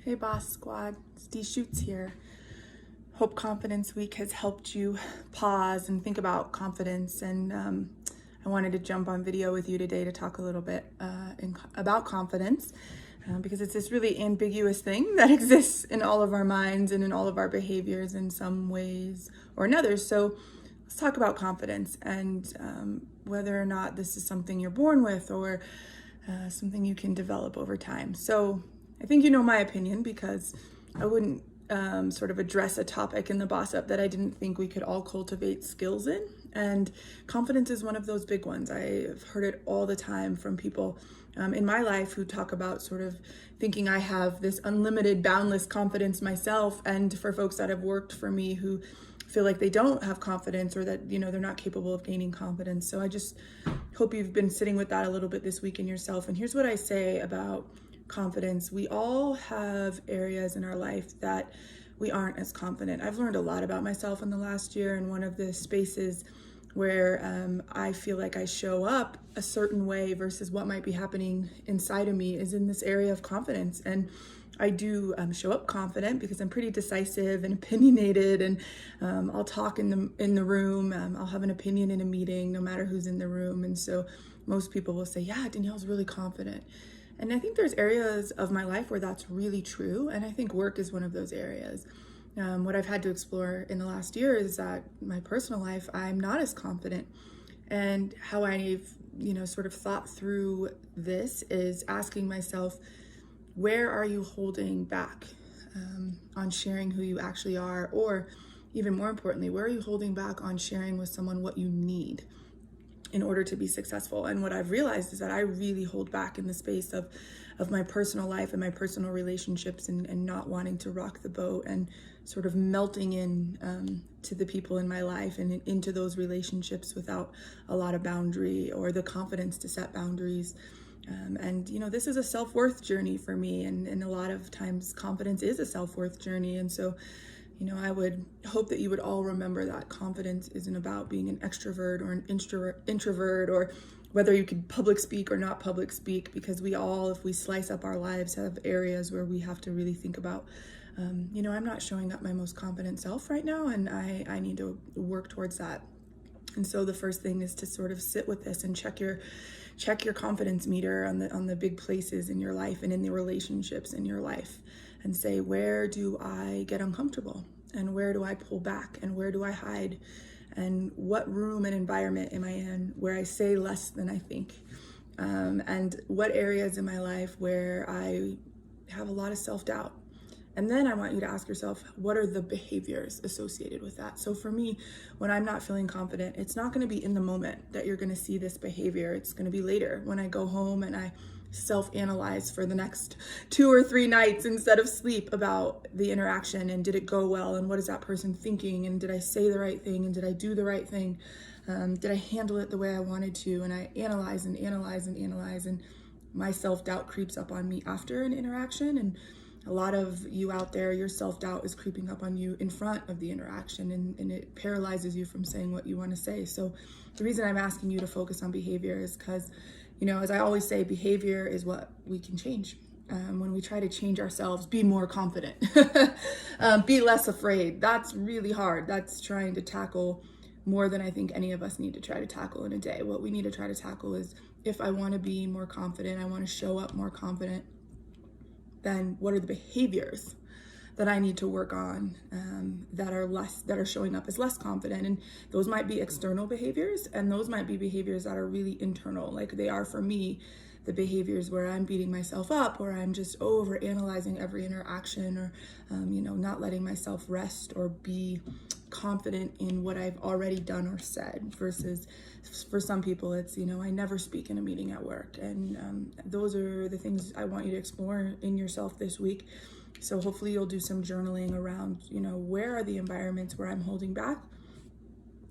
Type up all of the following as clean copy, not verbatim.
Hey Boss Squad, it's D Shoots here. Hope Confidence Week has helped you pause and think about confidence. And I wanted to jump on video with you today to talk a little bit about confidence because it's this really ambiguous thing that exists in all of our minds and in all of our behaviors in some ways or another. So let's talk about confidence and whether or not this is something you're born with or something you can develop over time. So I think you know my opinion because I wouldn't sort of address a topic in the Boss Up that I didn't think we could all cultivate skills in. And confidence is one of those big ones. I've heard it all the time from people in my life who talk about sort of thinking I have this unlimited, boundless confidence myself. And for folks that have worked for me who feel like they don't have confidence or that, they're not capable of gaining confidence. So I just hope you've been sitting with that a little bit this week in yourself. And here's what I say about confidence. We all have areas in our life that we aren't as confident. I've learned a lot about myself in the last year, and one of the spaces where I feel like I show up a certain way versus what might be happening inside of me is in this area of confidence. And I do show up confident because I'm pretty decisive and opinionated, and I'll talk in the room. I'll have an opinion in a meeting, no matter who's in the room. And so most people will say, "Yeah, Danielle's really confident." And I think there's areas of my life where that's really true. And I think work is one of those areas. What I've had to explore in the last year is that my personal life, I'm not as confident. And how I've, sort of thought through this is asking myself, where are you holding back on sharing who you actually are? Or even more importantly, where are you holding back on sharing with someone what you need in order to be successful? And what I've realized is that I really hold back in the space of my personal life and my personal relationships and not wanting to rock the boat and sort of melting in to the people in my life and into those relationships without a lot of boundary or the confidence to set boundaries. And this is a self-worth journey for me. And a lot of times confidence is a self-worth journey. And so I would hope that you would all remember that confidence isn't about being an extrovert or an introvert or whether you can public speak or not public speak, because we all, if we slice up our lives, have areas where we have to really think about, I'm not showing up my most confident self right now, and I need to work towards that. And so the first thing is to sort of sit with this and check your confidence meter on the big places in your life and in the relationships in your life, and say, where do I get uncomfortable and where do I pull back and where do I hide, and what room and environment am I in where I say less than I think, and what areas in my life where I have a lot of self-doubt. And then I want you to ask yourself, what are the behaviors associated with that? So for me, when I'm not feeling confident, it's not going to be in the moment that you're going to see this behavior. It's going to be later when I go home and I self-analyze for the next 2 or 3 nights instead of sleep about the interaction, and did it go well, and what is that person thinking, and did I say the right thing, and did I do the right thing, did I handle it the way I wanted to? And I analyze and analyze and analyze, and my self-doubt creeps up on me after an interaction. And a lot of you out there, your self-doubt is creeping up on you in front of the interaction, and it paralyzes you from saying what you want to say. So the reason I'm asking you to focus on behavior is because, as I always say, behavior is what we can change. When we try to change ourselves, be more confident, be less afraid. That's really hard. That's trying to tackle more than I think any of us need to try to tackle in a day. What we need to try to tackle is, if I want to be more confident, I want to show up more confident, then what are the behaviors that I need to work on that are showing up as less confident? And those might be external behaviors, and those might be behaviors that are really internal, like they are for me, the behaviors where I'm beating myself up, or I'm just over analyzing every interaction, or not letting myself rest or be confident in what I've already done or said, versus for some people it's I never speak in a meeting at work. And those are the things I want you to explore in yourself this week. So hopefully you'll do some journaling around where are the environments where I'm holding back,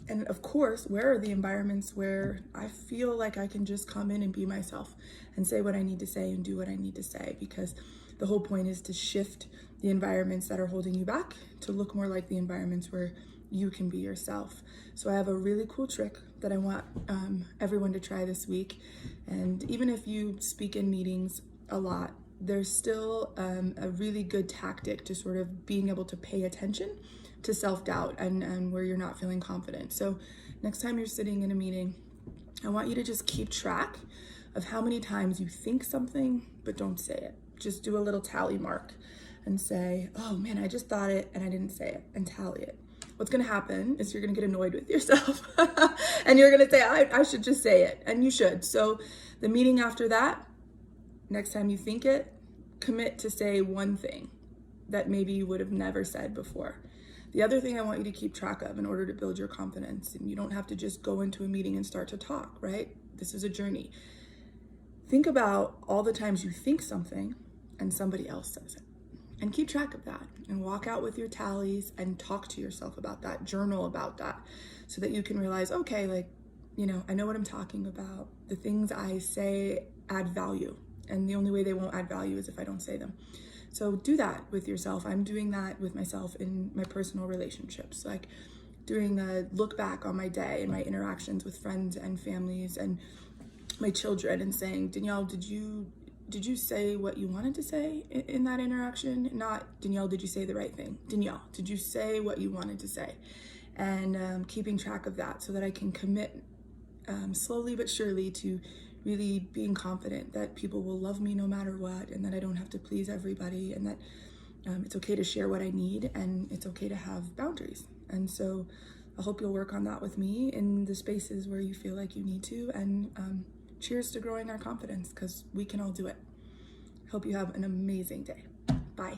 and of course, where are the environments where I feel like I can just come in and be myself and say what I need to say and do what I need to say, because the whole point is to shift the environments that are holding you back to look more like the environments where you can be yourself. So I have a really cool trick that I want everyone to try this week. And even if you speak in meetings a lot, there's still a really good tactic to sort of being able to pay attention to self-doubt and where you're not feeling confident. So next time you're sitting in a meeting, I want you to just keep track of how many times you think something but don't say it. Just do a little tally mark and say, oh man, I just thought it and I didn't say it, and tally it. What's gonna happen is you're gonna get annoyed with yourself and you're gonna say, I should just say it, and you should. So the meeting after that, next time you think it, commit to say one thing that maybe you would have never said before. The other thing I want you to keep track of in order to build your confidence, and you don't have to just go into a meeting and start to talk, right? This is a journey. Think about all the times you think something and somebody else says it. And keep track of that and walk out with your tallies and talk to yourself about that, journal about that, so that you can realize, okay, like, you know, I know what I'm talking about. The things I say add value, and the only way they won't add value is if I don't say them. So do that with yourself. I'm doing that with myself in my personal relationships, like doing a look back on my day and my interactions with friends and families and my children, and saying, Danielle, did you say what you wanted to say in that interaction? Not, Danielle, did you say the right thing? Danielle, did you say what you wanted to say? And keeping track of that so that I can commit slowly but surely to really being confident that people will love me no matter what, and that I don't have to please everybody, and that it's okay to share what I need, and it's okay to have boundaries. And so I hope you'll work on that with me in the spaces where you feel like you need to, and cheers to growing our confidence, because we can all do it. Hope you have an amazing day. Bye.